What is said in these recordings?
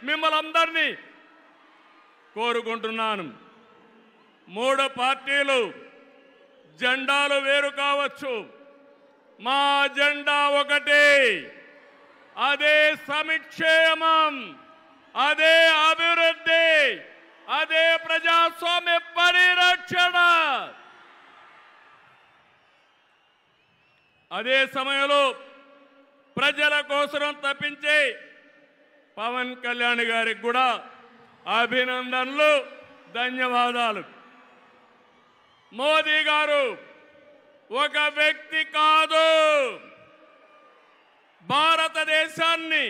మిమ్మల్ని అందరినీ కోరుకుంటున్నాను. 3 పార్టీలు జెండాలు వేరు కావచ్చు, మా జెండా ఒకటే. అదే సంక్షేమం, అదే అభివృద్ధి, అదే ప్రజాస్వామ్య పరిరక్షణ. అదే సమయంలో ప్రజల కోసం తప్పించే పవన్ కళ్యాణ్ గారికి కూడా అభినందనలు, ధన్యవాదాలు. మోదీ గారు ఒక వ్యక్తి కాదు, భారతదేశాన్ని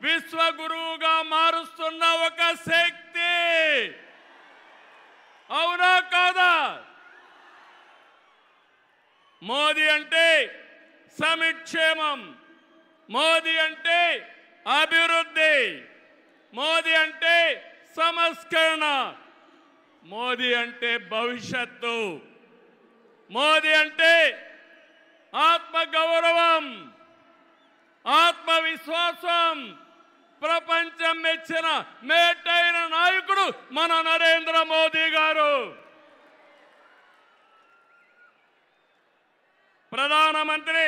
విశ్వగురువుగా మారుస్తున్న ఒక శక్తి. అవునా కాదా? మోదీ అంటే సంక్షేమం, మోదీ అంటే అభివృద్ధి, మోదీ అంటే సంస్కరణ, మోదీ అంటే భవిష్యత్తు, మోదీ అంటే ఆత్మగౌరవం, ఆత్మవిశ్వాసం. ప్రపంచం మెచ్చిన మేటైన నాయకుడు మన నరేంద్ర మోదీ గారు. ప్రధానమంత్రి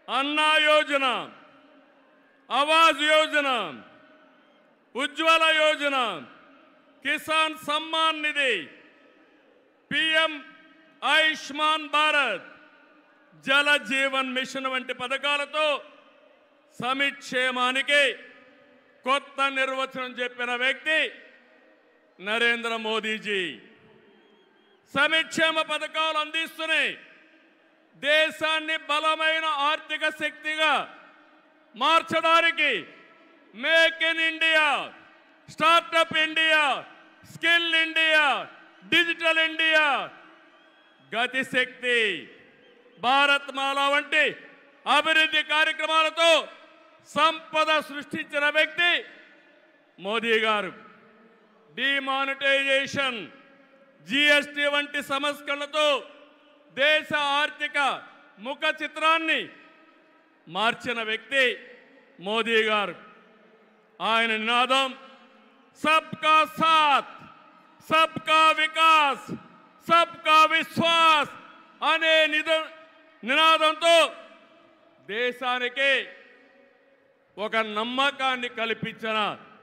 అన్నా యోజన, ఆవాస్ యోజన, ఉజ్వల యోజన, కిసాన్ సమ్మాన్ నిధి, పిఎం ఆయుష్మాన్ భారత్, జల జీవన్ మిషన్ వంటి పథకాలతో సంక్షేమానికి కొత్త నిర్వచనం చెప్పిన వ్యక్తి నరేంద్ర మోదీజీ. సంక్షేమ పథకాలు అందిస్తున్నాయి దేశాన్ని బలమైన ఆర్థిక శక్తిగా మార్చడానికి. Make in India, startup India, skill India, digital India, Gatishakti, Bharat Mala వంటి అభివృద్ధి కార్యక్రమాలతో సంపద సృష్టించిన వ్యక్తి మోదీ గారు. డిమానిటైజేషన్, జిఎస్టి వంటి సంస్కరణలతో దేశ ఆర్థిక ముఖ చిత్రాన్ని మార్చిన వ్యక్తి మోదీ గారు. ఆయన నినాదం సబ్కా సాత్, సబ్కా వికాస్, సబ్కా విశ్వాస్ అనే నినాదంతో దేశానికి ఒక నమ్మకాన్ని కల్పించిన